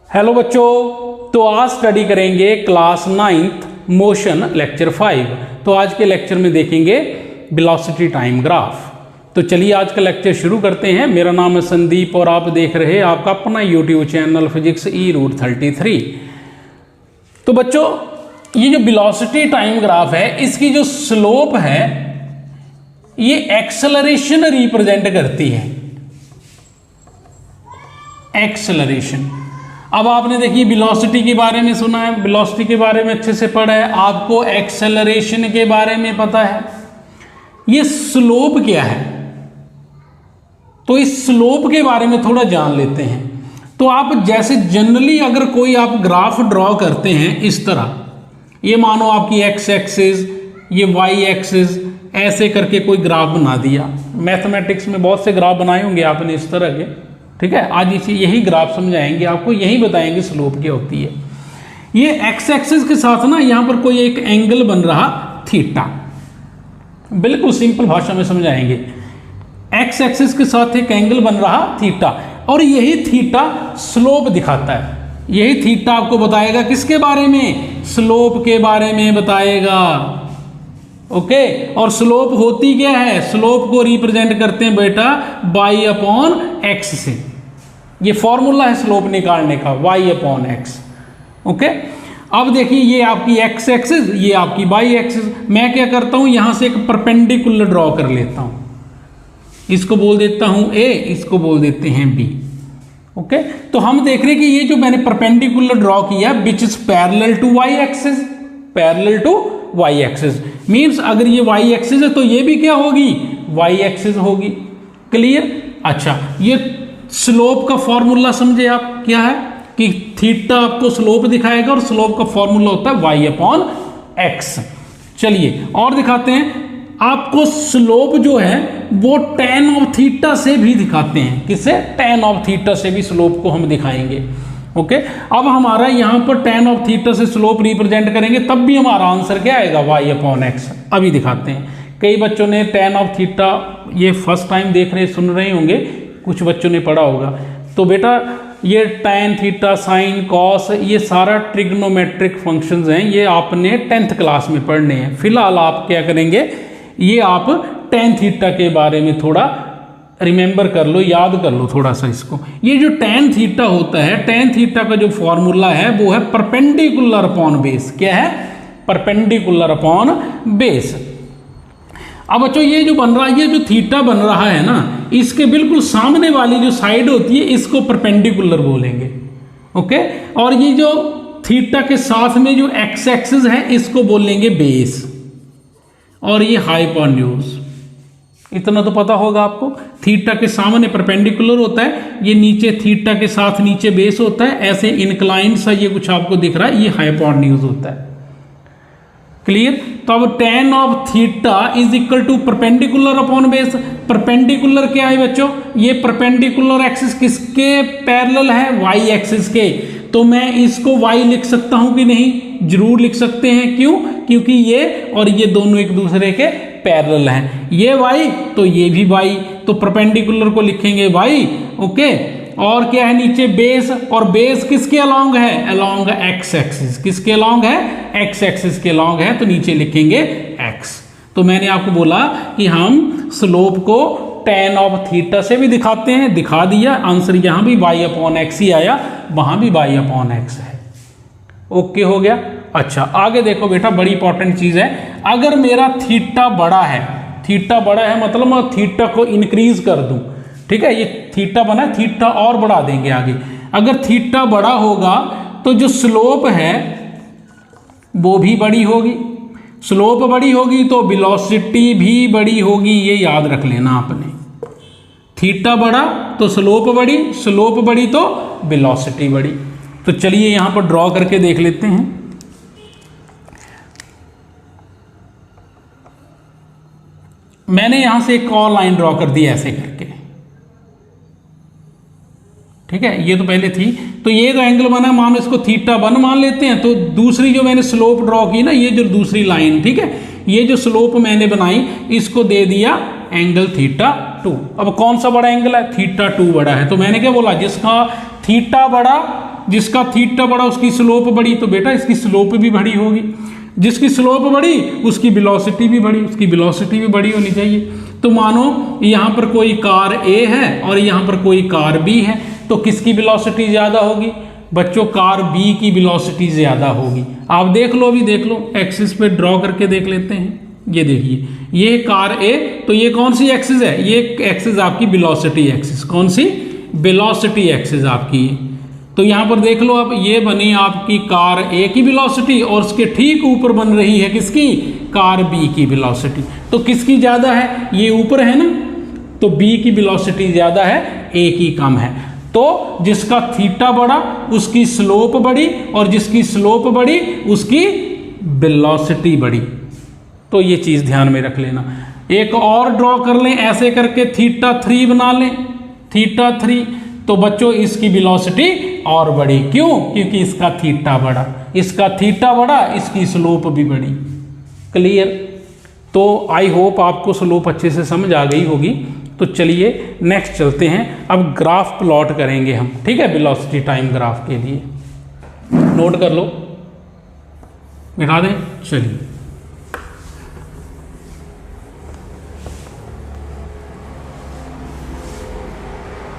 Hello बच्चों, तो आज स्टडी करेंगे क्लास 9th मोशन लेक्चर 5। तो आज के लेक्चर में देखेंगे वेलोसिटी टाइम ग्राफ। तो चलिए आज का लेक्चर शुरू करते हैं। मेरा नाम है संदीप और आप देख रहे हैं आपका अपना यूट्यूब चैनल फिजिक्स E-Root33। तो बच्चों, ये जो वेलोसिटी टाइम ग्राफ है, इसकी जो स्लोप है ये एक्सेलरेशन रिप्रेजेंट करती है। एक्सेलरेशन। अब आपने देखिए वेलोसिटी के बारे में सुना है, वेलोसिटी के बारे में अच्छे से पढ़ा है, आपको एक्सेलरेशन के बारे में पता है। ये स्लोप क्या है, तो इस स्लोप के बारे में थोड़ा जान लेते हैं। तो आप जैसे जनरली अगर कोई आप ग्राफ ड्रॉ करते हैं इस तरह, ये मानो आपकी एक्स एक्सिस, ये वाई एक्सिस, ऐसे करके कोई ग्राफ बना दिया। मैथमेटिक्स में बहुत से ग्राफ बनाए होंगे आपने इस तरह के, ठीक है। आज इसे यही ग्राफ समझाएंगे आपको, यही बताएंगे स्लोप क्या होती है। ये एक्स एक्सिस के साथ ना यहां पर कोई एक एंगल बन रहा थीटा, बिल्कुल सिंपल भाषा में समझाएंगे। एक्स एक्सिस के साथ एक एंगल बन रहा थीटा, और यही थीटा स्लोप दिखाता है। यही थीटा आपको बताएगा किसके बारे में, स्लोप के बारे में बताएगा। ओके, और स्लोप होती क्या है, स्लोप को रिप्रेजेंट करते हैं बेटा y अपॉन एक्स से। ये फॉर्मूला है स्लोप निकालने का, y अपॉन एक्स। ओके, अब देखिए ये आपकी x एक्सिस, ये आपकी y एक्सिस। मैं क्या करता हूं, यहां से एक परपेंडिकुलर ड्रॉ कर लेता हूं। इसको बोल देता हूं a, इसको बोल देते हैं b। ओके, तो हम देख रहे हैं कि ये जो मैंने परपेंडिकुलर ड्रॉ किया which is parallel to y axis, parallel to y axis means अगर ये y एक्सिस है तो ये भी क्या होगी, y एक्सिस होगी। क्लियर। अच्छा, ये स्लोप का फॉर्मूला समझे आप क्या है, कि थीटा आपको स्लोप दिखाएगा और स्लोप का फॉर्मूला होता है y अपॉन एक्स। चलिए और दिखाते हैं आपको। स्लोप जो है वो tan ऑफ थीटा से भी दिखाते हैं। किससे, tan ऑफ थीटा से भी स्लोप को हम दिखाएंगे। ओके, अब हमारा यहां पर tan ऑफ थीटा से स्लोप रिप्रेजेंट करेंगे, तब भी हमारा आंसर क्या आएगा, y अपॉन एक्स। अभी दिखाते हैं। कई बच्चों ने tan ऑफ थीटा ये फर्स्ट टाइम देख रहे सुन रहे होंगे, कुछ बच्चों ने पढ़ा होगा। तो बेटा ये tan थीटा, साइन, कॉस, ये सारा ट्रिग्नोमेट्रिक फंक्शंस हैं, ये आपने 10th क्लास में पढ़ने हैं। फिलहाल आप क्या करेंगे, ये आप tan थीटा के बारे में थोड़ा रिमेंबर कर लो, याद कर लो थोड़ा सा इसको। ये जो tan थीटा होता है, tan थीटा का जो फॉर्मूला है वो है परपेंडिकुलर अपॉन बेस। क्या है, परपेंडिकुलर अपॉन बेस। अब बच्चों ये जो बन रहा है, ये जो थीटा बन रहा है ना, इसके बिल्कुल सामने वाली जो साइड होती है इसको परपेंडिकुलर बोलेंगे। ओके, और ये जो थीटा के साथ में जो एक्स एक्सिस है इसको बोलेंगे बेस, और ये हाइपोटेन्यूज। इतना तो पता होगा आपको। थीटा के सामने परपेंडिकुलर होता है, ये नीचे थीटा के साथ नीचे बेस होता है, ऐसे इंक्लाइंड सा ये कुछ आपको दिख रहा है, ये हाइपोटेन्यूज होता है। क्लियर। तो अब tan of theta is equal to perpendicular upon base. Perpendicular क्या है बच्चों, ये परपेंडिकुलर एक्सिस किसके पैरेलल है, y एक्सिस के। तो मैं इसको y लिख सकता हूं कि नहीं, जरूर लिख सकते हैं। क्यों, क्योंकि ये और ये दोनों एक दूसरे के पैरेलल हैं। ये y तो ये भी y, तो परपेंडिकुलर को लिखेंगे y। ओके, और क्या है नीचे बेस, और बेस किसके अलोंग है, अलोंग x एक्सिस। किसके अलोंग है, x एक्सिस के अलोंग है, तो नीचे लिखेंगे x। तो मैंने आपको बोला कि हम स्लोप को tan ऑफ थीटा से भी दिखाते हैं, दिखा दिया। आंसर यहां भी y अपॉन एक्स ही आया, वहां भी y अपॉन एक्स है। ओके हो गया। अच्छा, आगे देखो बेटा, बड़ी इंपॉर्टेंट चीज है। अगर मेरा थीटा बड़ा है, थीटा बड़ा है मतलब मैं थीटा को इंक्रीज कर दूं, ठीक है। ये थीटा बना है, थीटा और बढ़ा देंगे आगे। अगर थीटा बड़ा होगा तो जो स्लोप है वो भी बड़ी होगी। स्लोप बड़ी होगी तो वेलोसिटी भी बड़ी होगी, ये याद रख लेना आपने। थीटा बड़ा तो स्लोप बड़ी, स्लोप बड़ी तो वेलोसिटी बड़ी। तो चलिए यहां पर ड्रॉ करके देख लेते हैं। मैंने यहां से एक और लाइन ड्रॉ कर दी ऐसे करके, ठीक है। ये तो पहले थी, तो ये जो एंगल बना मान लो इसको θ1 मान लेते हैं। तो दूसरी जो मैंने स्लोप ड्रॉ की ना, ये जो दूसरी लाइन, ठीक है, ये जो स्लोप मैंने बनाई इसको दे दिया एंगल θ2। अब कौन सा बड़ा एंगल है, θ2 बड़ा है। तो मैंने क्या बोला, जिसका थीटा बढ़ा, जिसका थीटा बढ़ा उसकी स्लोप बढ़ी, तो बेटा इसकी स्लोप भी बढ़ी होगी। जिसकी स्लोप बढ़ी उसकी वेलोसिटी भी बढ़ी, उसकी वेलोसिटी भी बढ़ी होनी चाहिए। तो मानो यहाँ पर कोई कार ए है और यहाँ पर कोई कार बी है, तो किसकी वेलोसिटी ज़्यादा होगी बच्चों? कार बी की वेलोसिटी ज़्यादा होगी। आप देख लो, अभी देख लो, एक्सिस पे ड्रॉ करके देख लेते हैं। ये देखिए, ये कार ए, तो ये कौन सी एक्सिस है? ये एक्सिस आपकी वेलोसिटी एक्सिस। कौन सी? वेलोसिटी एक्सिस आपकी। तो यहाँ पर देख लो, अब ये बनी आपकी कार ए की वेलोसिटी और उसके ठीक ऊपर बन रही है किसकी? कार बी की वेलोसिटी। तो किसकी ज़्यादा है? ये ऊपर है ना, तो बी की वेलोसिटी ज़्यादा है, ए की कम है। तो जिसका थीटा बढ़ा उसकी स्लोप बढ़ी और जिसकी स्लोप बढ़ी उसकी वेलोसिटी बढ़ी। तो ये चीज़ ध्यान में रख लेना। एक और ड्रॉ कर लें, ऐसे करके θ3 बना लें, θ3, तो बच्चों इसकी वेलोसिटी और बढ़ी। क्यों? क्योंकि इसका थीटा बढ़ा, इसका थीटा बढ़ा, इसकी स्लोप भी बढ़ी। क्लियर? तो आई होप आपको स्लोप अच्छे से समझ आ गई होगी। तो चलिए नेक्स्ट चलते हैं। अब ग्राफ प्लॉट करेंगे हम, ठीक है, वेलोसिटी टाइम ग्राफ के लिए। नोट कर लो, मिटा दें। चलिए,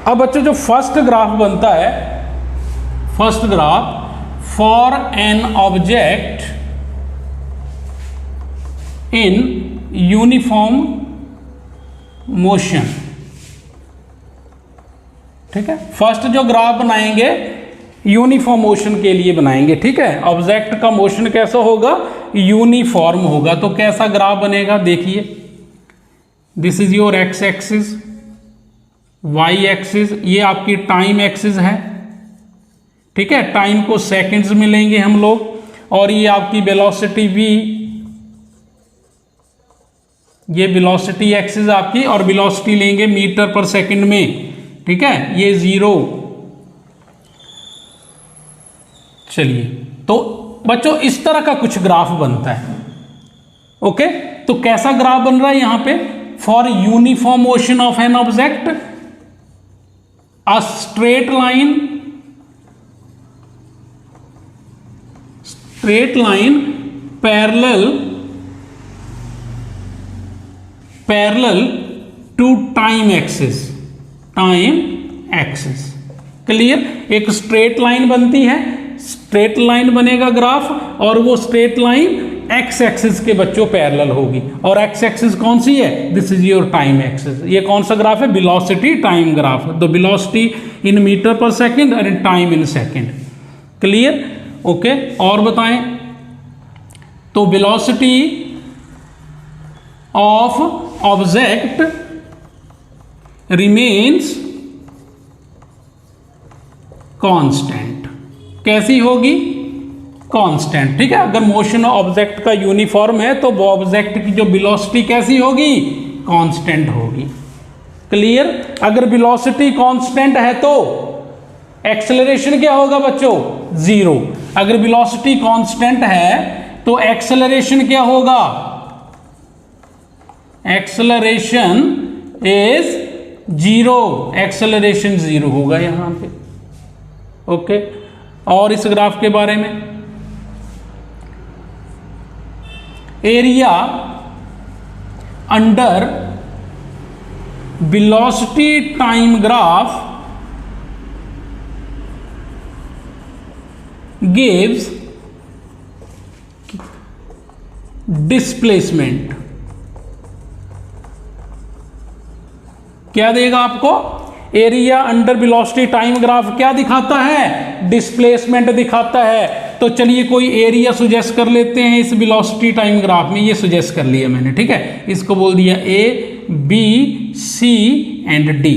अब बच्चों जो फर्स्ट ग्राफ बनता है, first graph for an object in uniform motion, ठीक है। फर्स्ट जो ग्राफ बनाएंगे यूनिफॉर्म मोशन के लिए बनाएंगे, ठीक है। ऑब्जेक्ट का मोशन कैसा होगा? यूनिफॉर्म होगा। तो कैसा ग्राफ बनेगा? देखिए, this is your X axis, Y axis, ये आपकी टाइम एक्सिस है, ठीक है। टाइम को सेकंड्स में लेंगे हम लोग, और ये आपकी वेलोसिटी वी, ये वेलोसिटी एक्सिस आपकी, और वेलोसिटी लेंगे मीटर पर सेकंड में, ठीक है। ये 0। चलिए, तो बच्चों इस तरह का कुछ ग्राफ बनता है, ओके। तो कैसा ग्राफ बन रहा है यहां पे? For uniform motion of an object, a straight line parallel to time axis, clear. एक स्ट्रेट लाइन बनती है, स्ट्रेट लाइन बनेगा ग्राफ, और वो स्ट्रेट लाइन एक्स एक्सिस के बच्चों पैरेलल होगी। और एक्स एक्सिस कौन सी है? This is your time axis. ये कौन सा ग्राफ है? Velocity time graph. तो velocity in metre per second और in time in second, clear, okay. और बताएं, तो velocity of object remains constant. कैसी होगी? कांस्टेंट, ठीक है। अगर मोशन ऑब्जेक्ट का यूनिफॉर्म है तो वो ऑब्जेक्ट की जो वेलोसिटी कैसी होगी? कांस्टेंट होगी, क्लियर। अगर वेलोसिटी कांस्टेंट है तो एक्सेलरेशन क्या होगा बच्चों? 0। अगर वेलोसिटी कांस्टेंट है तो एक्सेलरेशन क्या होगा? एक्सेलरेशन इज 0, एक्सेलरेशन 0 होगा यहां पे, ओके। और इस ग्राफ के बारे में, area under velocity time graph gives displacement. क्या देगा आपको? Area under velocity time graph क्या दिखाता है? डिस्प्लेसमेंट दिखाता है। तो चलिए कोई एरिया सुजेस्ट कर लेते हैं इस वेलोसिटी टाइम ग्राफ में। ये सुजेस्ट कर लिया मैंने, ठीक है। इसको बोल दिया A, B, C and D,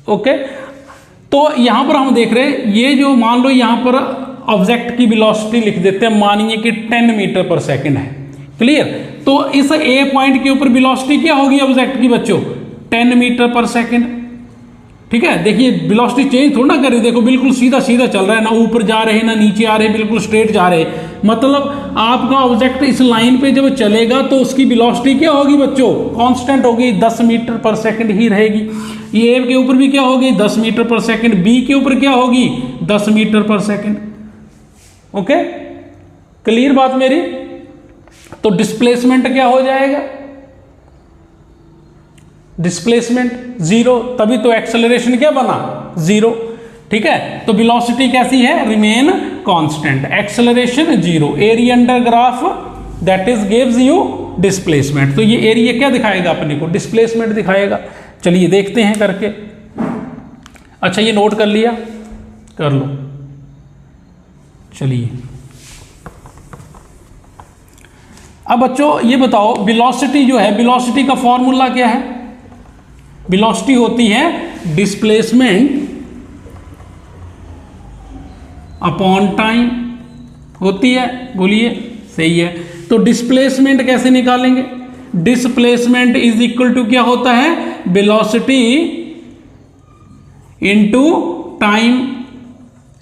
okay. तो यहां पर हम देख रहे हैं, ये जो मान लो यहां पर ऑब्जेक्ट की वेलोसिटी लिख देते हैं, मानिए कि 10 मीटर पर सेकंड है, क्लियर। तो इस ए पॉइंट के ऊपर वेलोसिटी क्या होगी ऑब्जेक्ट की बच्चों? 10 मीटर पर सेकंड, ठीक है, देखिए वेलोसिटी चेंज थोड़ा ना करें, देखो बिल्कुल सीधा सीधा चल रहा है, ना ऊपर जा रहे हैं ना नीचे आ रहे हैं, बिल्कुल स्ट्रेट जा रहे हैं। मतलब आपका ऑब्जेक्ट इस लाइन पे जब चलेगा तो उसकी वेलोसिटी क्या होगी बच्चों, कांस्टेंट होगी, 10 मीटर पर सेकंड ही रहेगी। ये ए के ऊपर भी क्या होगी, 10 मीटर पर सेकंड, बी के ऊपर क्या होगी, 10 metre per second. Okay, clear बात मेरी। तो डिस्प्लेसमेंट क्या हो जाएगा, डिस्प्लेसमेंट जीरो, तभी तो एक्सेलरेशन क्या बना, जीरो। ठीक है, तो वेलोसिटी कैसी है, remain constant, acceleration zero, area under graph that is gives you displacement. तो ये एरिया क्या दिखाएगा अपने को, डिस्प्लेसमेंट दिखाएगा। चलिए देखते हैं करके। अच्छा ये नोट कर लिया, कर लो। चलिए अब बच्चों ये बताओ वेलोसिटी जो है, वेलोसिटी का फॉर्मूला क्या है, वेलोसिटी होती है डिस्प्लेसमेंट अपॉन टाइम होती है, बोलिए सही है। तो डिस्प्लेसमेंट कैसे निकालेंगे, डिस्प्लेसमेंट इज इक्वल टू क्या होता है, वेलोसिटी इनटू टाइम,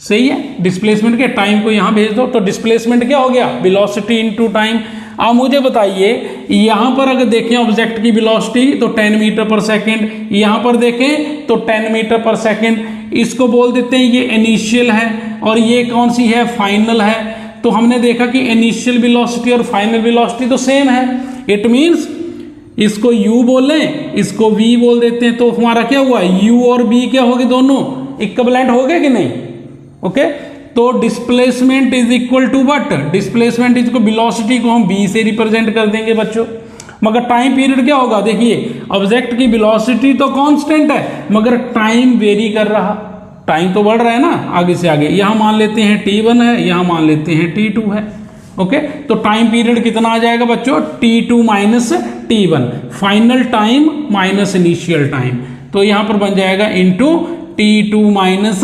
सही है। डिस्प्लेसमेंट के टाइम को यहां भेज दो, तो डिस्प्लेसमेंट क्या हो गया, वेलोसिटी इनटू टाइम। अब मुझे बताइए यहां पर अगर देखें ऑब्जेक्ट की वेलोसिटी तो 10 मीटर पर सेकंड, यहां पर देखें तो 10 मीटर पर सेकंड। इसको बोल देते हैं ये इनिशियल है और ये कौन सी है, फाइनल है। तो हमने देखा कि इनिशियल वेलोसिटी और फाइनल वेलोसिटी तो सेम है, इट मींस इसको u बोलें, इसको v बोल देते हैं। तो हमारा क्या हुआ, u और v क्या हो गए, दोनों इक्विवेलेंट हो गए कि नहीं। ओके, तो displacement is equal to what, displacement is को वेलोसिटी को हम v से रिप्रेजेंट कर देंगे बच्चों। मगर टाइम पीरियड क्या होगा, देखिए ऑब्जेक्ट की वेलोसिटी तो कांस्टेंट है मगर टाइम वेरी कर रहा, टाइम तो बढ़ रहा है ना आगे से आगे। यहां मान लेते हैं t1 है, यहां मान लेते हैं t2 है। ओके, तो टाइम पीरियड कितना आ जाएगा बच्चों, t2 minus t1, final time minus initial time. तो यहां पर बन जाएगा इंटू t2 माइनस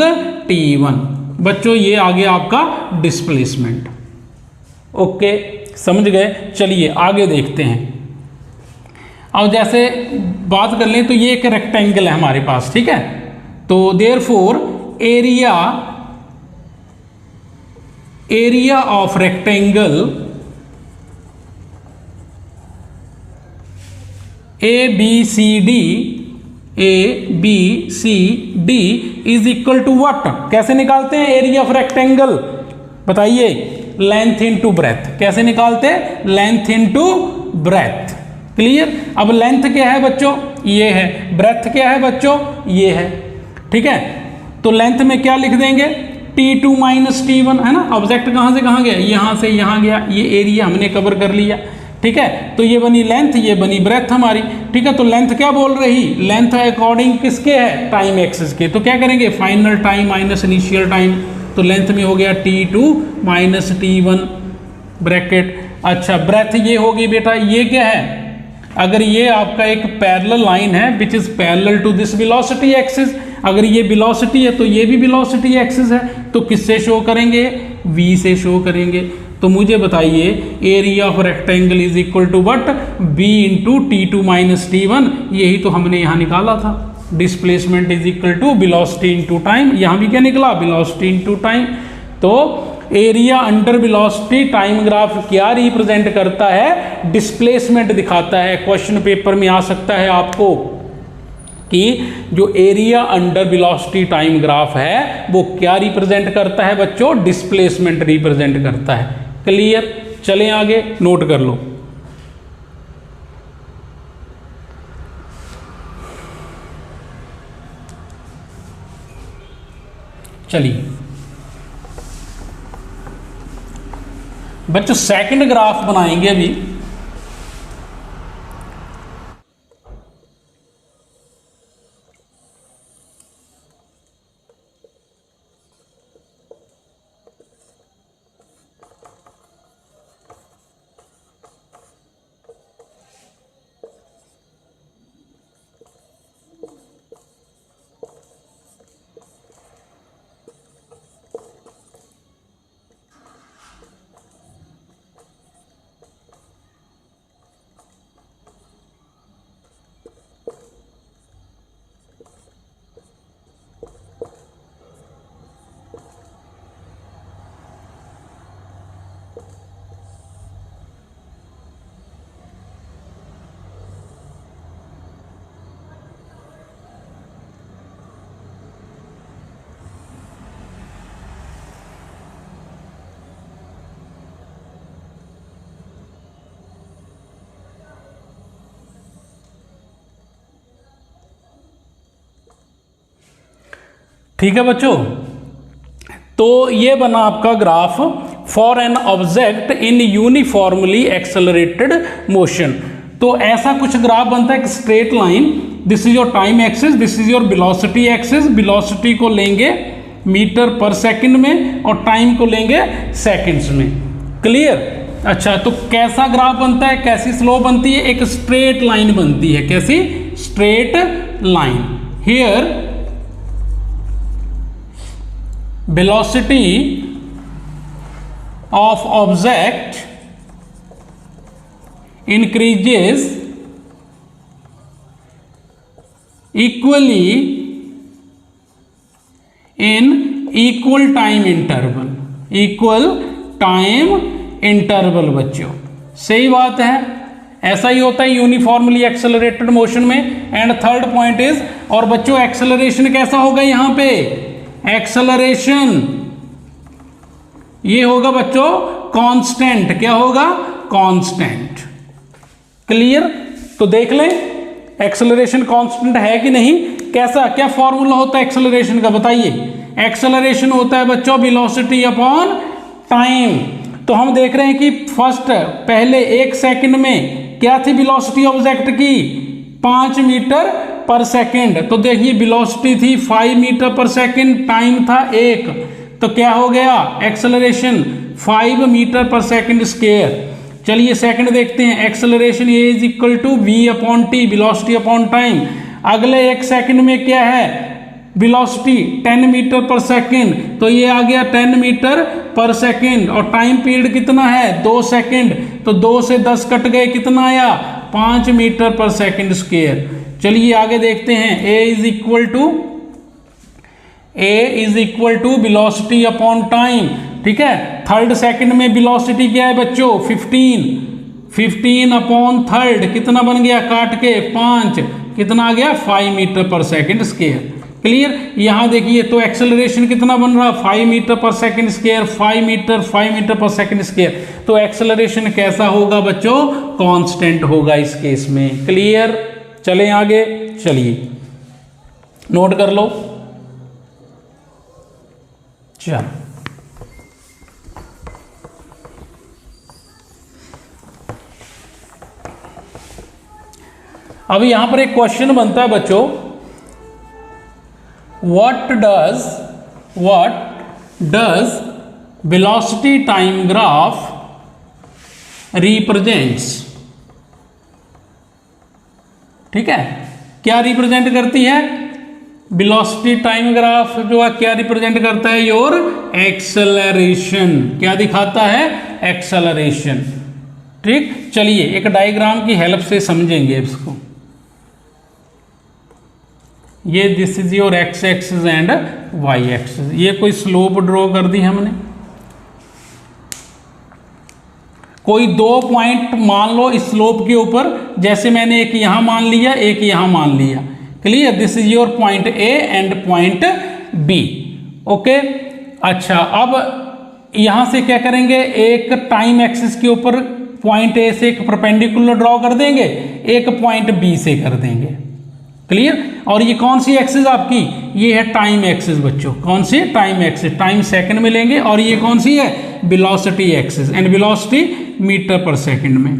t1। बच्चों ये आ गया आपका डिस्प्लेसमेंट। ओके, समझ गए। चलिए आगे देखते हैं। अब जैसे बात कर लें तो ये एक रेक्टेंगल है हमारे पास, ठीक है। तो therefore area of rectangle A B C D is equal to what, कैसे निकालते हैं एरिया ऑफ रेक्टेंगल, बताइए, लेंथ इनटू ब्रेथ। कैसे निकालते हैं, लेंथ इनटू ब्रेथ। क्लियर। अब लेंथ क्या है बच्चों, ये है, ब्रेथ क्या है बच्चों, ये है। ठीक है, तो लेंथ में क्या लिख देंगे, t2 माइनस t1, है ना। ऑब्जेक्ट कहां से कहां गया, यहां से यहां गया, ये एरिया हमने कवर कर लिया। ठीक है, तो ये बनी लेंथ, ये बनी ब्रेथ हमारी। ठीक है, तो लेंथ क्या बोल रही, लेंथ अकॉर्डिंग किसके है, टाइम एक्सिस के। तो क्या करेंगे, final time minus initial time. तो लेंथ में हो गया t2 माइनस t1 ब्रैकेट। अच्छा ब्रेथ ये होगी बेटा, ये क्या है, अगर ये आपका एक पैरेलल लाइन है which is parallel to this velocity axis, अगर ये वेलोसिटी है तो ये भी वेलोसिटी एक्सिस है, तो किससे शो करेंगे, v से शो करेंगे। तो मुझे बताइए area of rectangle is equal to what, b into t2 minus t1, यही तो हमने यहां निकाला था। Displacement is equal to velocity into time, यहां भी क्या निकला, वेलोसिटी इनटू टाइम। तो area under velocity time graph क्या रिप्रेजेंट करता है, डिस्प्लेसमेंट दिखाता है। क्वेश्चन पेपर में आ सकता है आपको कि जो area under velocity time graph है वो क्या रिप्रेजेंट करता है बच्चों, डिस्प्लेसमेंट रिप्रेजेंट करता है। क्लियर, चलें आगे, नोट कर लो। चलिए बच्चों सेकंड ग्राफ बनाएंगे अभी। ठीक है बच्चों, तो ये बना आपका graph for an object in uniformly accelerated motion. तो ऐसा कुछ ग्राफ बनता है, एक straight line, this is your time axis, this is your velocity axis, velocity को लेंगे मीटर पर सेकंड में और टाइम को लेंगे सेकंड्स में। क्लियर? अच्छा, तो कैसा ग्राफ बनता है, कैसी स्लोप बनती है, एक स्ट्रेट लाइन बनती है। कैसी? Straight line. Here velocity of object increases equally in equal time interval, equal time interval। बच्चों सही बात है, ऐसा ही होता है यूनिफॉर्मली एक्सेलरेटेड मोशन में। एंड थर्ड पॉइंट इज, और बच्चों एक्सेलरेशन कैसा होगा यहां पे, एक्सेलरेशन ये होगा बच्चों कांस्टेंट। क्या होगा? कांस्टेंट। क्लियर? तो देख लें एक्सेलरेशन कांस्टेंट है कि नहीं। कैसा, क्या फॉर्मूला होता है एक्सेलरेशन का, बताइए। एक्सेलरेशन होता है बच्चों वेलोसिटी अपॉन टाइम। तो हम देख रहे हैं कि फर्स्ट पहले 1 सेकंड में क्या थी वेलोसिटी ऑब्जेक्ट की, 5 मीटर पर सेकंड। तो देखिए वेलोसिटी थी 5 मीटर पर सेकंड, टाइम था 1, तो क्या हो गया acceleration 5 metre per second square. चलिए सेकंड देखते हैं, acceleration A is equal to V upon T, velocity upon time. अगले 1 सेकंड में क्या है वेलोसिटी 10 मीटर पर सेकंड, तो ये आ गया 10 मीटर पर सेकंड। और टाइम पीरियड कितना है 2 सेकंड, तो 2 से 10 कट गए, कितना आया 5 मीटर पर सेकंड स्क्वायर। चलिए आगे देखते हैं, a is equal to velocity upon time. ठीक है, थर्ड सेकंड में वेलोसिटी क्या है बच्चों 15 अपॉन थर्ड, कितना बन गया काट के 5, कितना आ गया 5 metre per second square. Clear? यहां देखिए तो एक्सेलरेशन कितना बन रहा 5 metre per second square, 5 metre per second square. तो एक्सेलरेशन कैसा होगा बच्चों, कांस्टेंट होगा इस केस में। क्लियर? चलें आगे, चलिए नोट कर लो। चल अब यहां पर एक क्वेश्चन बनता है बच्चों, what does velocity time graph represents. ठीक है, क्या रिप्रेजेंट करती है वेलोसिटी टाइम ग्राफ जो है, क्या रिप्रेजेंट करता है योर एक्सेलरेशन। क्या दिखाता है एक्सेलरेशन। ठीक, चलिए एक डायग्राम की हेल्प से समझेंगे इसको। ये this is your X axis and Y axis, ये कोई स्लोप ड्रॉ कर दी हमने। कोई 2 पॉइंट मान लो इस स्लोप के ऊपर, जैसे मैंने एक यहां मान लिया, एक यहां मान लिया। Clear? This is your point A and point B. Okay, अच्छा अब यहां से क्या करेंगे, एक टाइम एक्सिस के ऊपर पॉइंट ए से एक परपेंडिकुलर ड्रॉ कर देंगे, एक पॉइंट बी से कर देंगे। क्लियर? और ये कौन सी एक्सिस आपकी, ये है टाइम एक्सिस बच्चों। कौन सी? टाइम एक्सिस, टाइम सेकंड में लेंगे। और ये कौन सी है, velocity axis, and velocity metre per second में।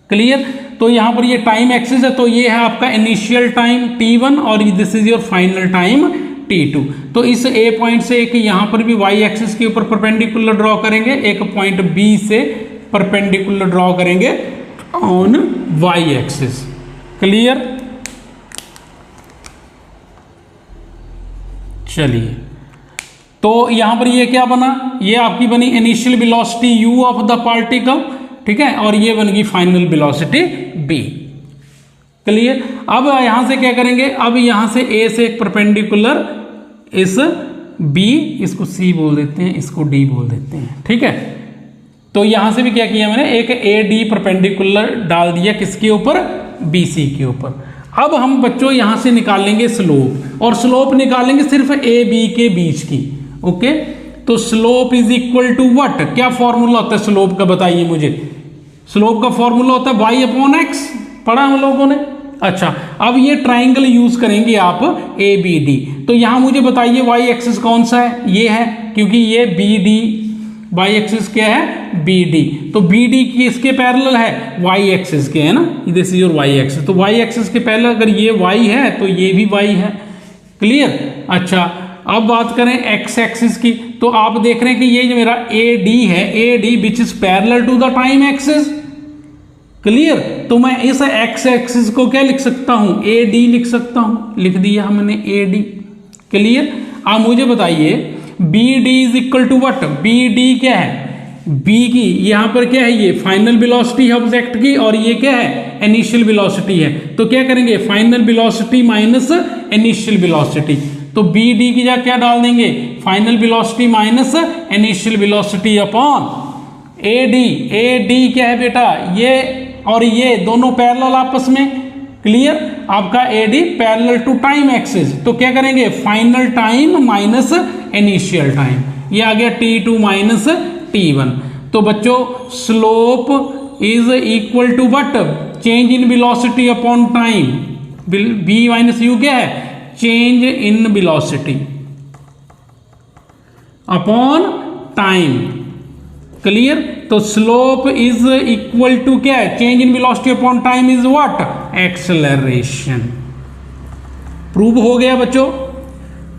क्लियर? तो यहां पर ये टाइम एक्सिस है, तो ये है आपका इनिशियल टाइम t1 और this is your final time t2। तो इस ए पॉइंट से एक यहां पर भी वाई एक्सिस के ऊपर परपेंडिकुलर ड्रॉ करेंगे, एक पॉइंट बी से परपेंडिकुलर ड्रॉ करेंगे ऑन वाई एक्सिस। क्लियर? चलिए, तो यहां पर ये क्या बना, ये आपकी बनी initial velocity u of the particle. ठीक है, और ये बन गई फाइनल वेलोसिटी b। क्लियर? अब यहां से क्या करेंगे, अब यहां से a से एक परपेंडिकुलर इस b, इसको c बोल देते हैं, इसको d बोल देते हैं। ठीक है, तो यहां से भी क्या किया मैंने, एक AD परपेंडिकुलर डाल दिया, किसके ऊपर, BC के ऊपर। अब हम बच्चों यहां से निकालेंगे स्लोप, और स्लोप निकालेंगे सिर्फ AB के बीच की। ओके, तो slope is equal to what, क्या फॉर्मूला होता है स्लोप का, बताइए मुझे। स्लोप का फॉर्मूला होता है y अपॉन x, पढ़ा हम लोगों ने। अच्छा, अब ये ट्राइंगल यूज करेंगे आप ए बी डी। तो यहां मुझे बताइए वाई एक्सिस कौन सा है, ये है, क्योंकि ये बी डी, वाई एक्सिस क्या है बी डी, तो बी डी की इसके पैरेलल है वाई एक्सिस के, है ना, this is your Y axis. तो वाई एक्सिस के पैरेलल अगर ये वाई है तो ये भी वाई है, क्लियर। अच्छा, अब बात करें एक्स एक्सिस की, तो आप देख रहे हैं कि ये जो मेरा ए डी है, A D which is parallel to the time axis, clear. तो मैं इस एक्स एक्सिस को क्या लिख सकता हूं, ए डी लिख सकता हूं, लिख दिया हमने ए डी, क्लियर। आप मुझे बताइए B D is equal to what, B D क्या है, बी की यहां पर क्या है, ये फाइनल वेलोसिटी है ऑब्जेक्ट की, और ये क्या है इनिशियल वेलोसिटी है। तो क्या करेंगे, final velocity minus initial velocity, तो बी डी की जगह क्या डाल देंगे, final velocity minus initial velocity upon A D. A D क्या है बेटा, ये और ये दोनों पैरेलल आपस में, क्लियर। आपका A D parallel to time axis, तो क्या करेंगे, final time minus initial time, ये आ गया T2 माइनस T1। तो बच्चों slope is equal to what, change in velocity upon time, V minus U क्या है, change in velocity upon time, clear. तो स्लोप इज इक्वल टू क्या है, change in velocity upon time is what, acceleration. Prove हो गया बच्चों,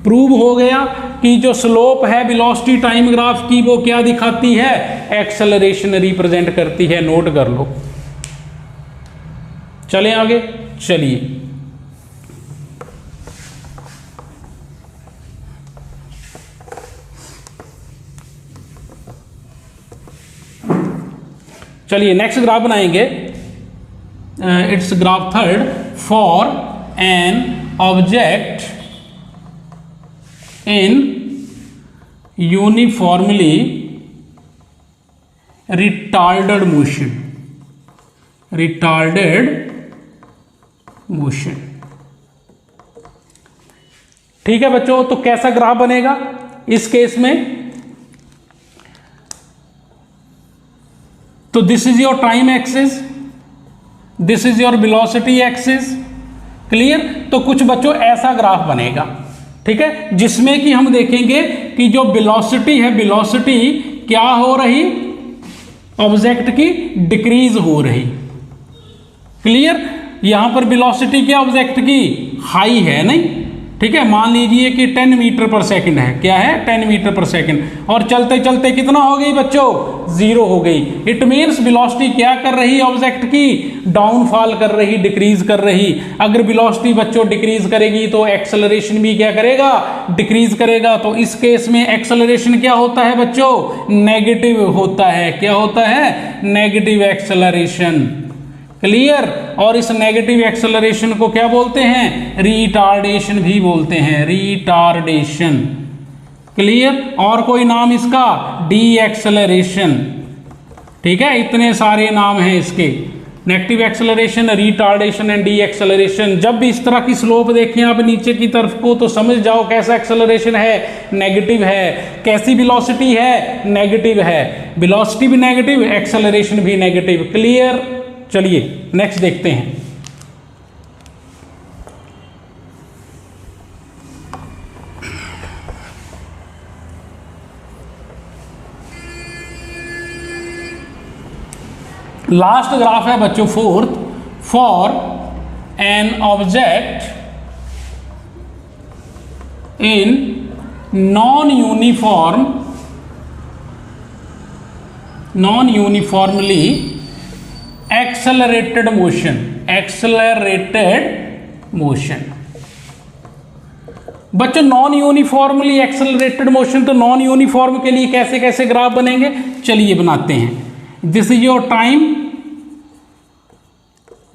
prove हो गया कि जो स्लोप है वेलोसिटी टाइम ग्राफ की वो क्या दिखाती है, एक्सेलरेशन रिप्रेजेंट करती है, नोट कर लो। चलें आगे, चलिए चलिए नेक्स्ट ग्राफ बनाएंगे। It's graph third, for an object in uniformly retarded motion, retarded motion. ठीक है बच्चों, तो कैसा ग्राफ बनेगा इस केस में, तो this is your time axis, this is your velocity axis, clear. तो कुछ बच्चों ऐसा ग्राफ बनेगा, ठीक है, जिसमें कि हम देखेंगे कि जो वेलोसिटी है, वेलोसिटी क्या हो रही, ऑब्जेक्ट की डिक्रीज हो रही, क्लियर। यहां पर वेलोसिटी क्या ऑब्जेक्ट की हाई है, नहीं, ठीक है। मान लीजिए कि 10 मीटर पर सेकंड है, क्या है 10 मीटर पर सेकंड, और चलते चलते कितना हो गई बच्चों, 0 हो गई। इट मीन्स वेलोसिटी क्या कर रही ऑब्जेक्ट की, डाउनफॉल कर रही, डिक्रीज कर रही। अगर वेलोसिटी बच्चों डिक्रीज करेगी तो एक्सेलरेशन भी क्या करेगा, डिक्रीज करेगा। तो इस केस में एक्सेलरेशन क्या होता है बच्चों, नेगेटिव होता है। क्या होता है, नेगेटिव एक्सेलरेशन, क्लियर। और इस नेगेटिव एक्सेलरेशन को क्या बोलते हैं, रिटार्डेशन भी बोलते हैं, रिटार्डेशन, क्लियर। और कोई नाम इसका, डी एक्सेलरेशन, ठीक है। इतने सारे नाम हैं इसके, negative acceleration, retardation and D acceleration. जब भी इस तरह की स्लोप देखें आप नीचे की तरफ को, तो समझ जाओ कैसा एक्सेलरेशन है, नेगेटिव है। कैसी वेलोसिटी है, नेगेटिव है, वेलोसिटी भी नेगेटिव, एक्सेलरेशन भी नेगेटिव, क्लियर। चलिए नेक्स्ट देखते हैं। लास्ट ग्राफ है बच्चों fourth, for an object in non uniformly accelerated motion, accelerated motion. बच्चों नॉन यूनिफॉर्मली एक्सेलरेटेड मोशन, तो नॉन यूनिफॉर्म के लिए कैसे कैसे ग्राफ बनेंगे, चलिए बनाते हैं। This is your time,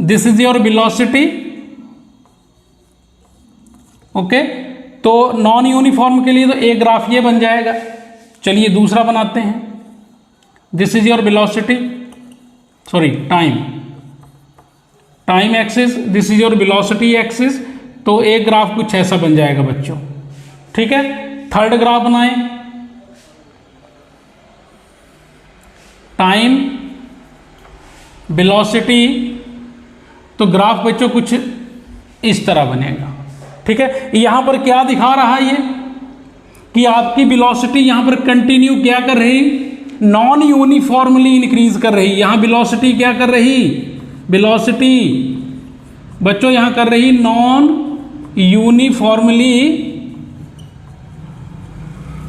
this is your velocity, okay. तो नॉन यूनिफॉर्म के लिए तो एक ग्राफ ये बन जाएगा। चलिए दूसरा बनाते हैं। This is your velocity, sorry time axis, this is your velocity axis. तो एक ग्राफ कुछ ऐसा बन जाएगा बच्चों, ठीक है। थर्ड ग्राफ बनाएं, टाइम वेलोसिटी। तो ग्राफ बच्चों कुछ इस तरह बनेगा। ठीक है, यहाँ पर क्या दिखा रहा है ये कि आपकी वेलोसिटी यहाँ पर कंटिन्यू क्या कर रही, नॉन यूनिफॉर्मली इंक्रीज कर रही। यहाँ वेलोसिटी क्या कर रही, वेलोसिटी बच्चों यहाँ कर रही नॉन यूनिफॉर्मली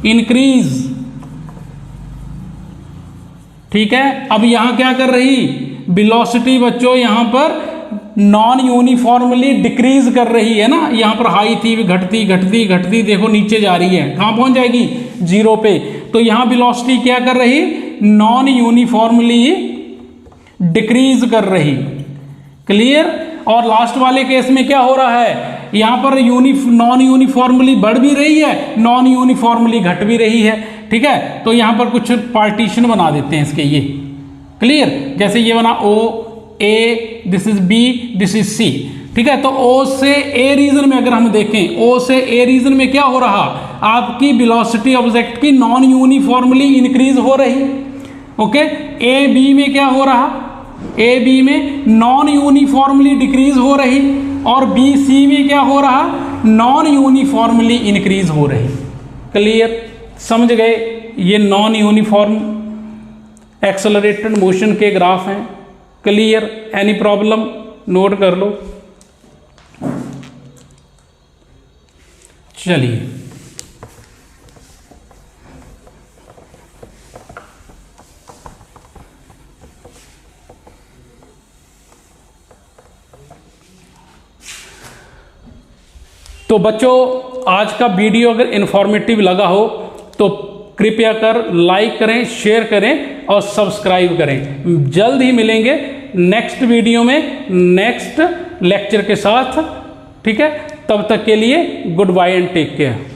इंक्रीज। ठीक है, अब यहां क्या कर रही, वेलोसिटी बच्चों यहां पर नॉन यूनिफॉर्मली डिक्रीज कर रही है ना। यहां पर हाई थी, घटती घटती घटती, देखो नीचे जा रही है, कहां पहुंच जाएगी, 0 पे। तो यहां वेलोसिटी क्या कर रही, नॉन यूनिफॉर्मली डिक्रीज कर रही। क्लियर। और लास्ट वाले केस में क्या हो रहा है, यहां पर नॉन यूनिफॉर्मली बढ़ भी रही है, नॉन यूनिफॉर्मली घट भी रही है। ठीक है, तो यहां पर कुछ पार्टीशन बना देते हैं इसके, ये क्लियर। जैसे ये बना O A, this is B, this is C। ठीक है, तो O से A रीजन में अगर हम देखें, O से A रीजन में क्या हो रहा, आपकी वेलोसिटी ऑब्जेक्ट की नॉन यूनिफॉर्मली इंक्रीज हो रही। ओके, A B में क्या हो रहा, A B में नॉन यूनिफॉर्मली डिक्रीज हो रही, और B C में क्या हो रहा, नॉन यूनिफॉर्मली इंक्रीज हो रही। क्लियर, समझ गए। ये नॉन यूनिफॉर्म एक्सेलरेटेड मोशन के ग्राफ हैं। क्लियर, एनी प्रॉब्लम, नोट कर लो। चलिए, तो बच्चों आज का वीडियो अगर इंफॉर्मेटिव लगा हो तो कृपया कर लाइक करें, शेयर करें और सब्सक्राइब करें। जल्द ही मिलेंगे नेक्स्ट वीडियो में नेक्स्ट लेक्चर के साथ। ठीक है, तब तक के लिए goodbye and take care.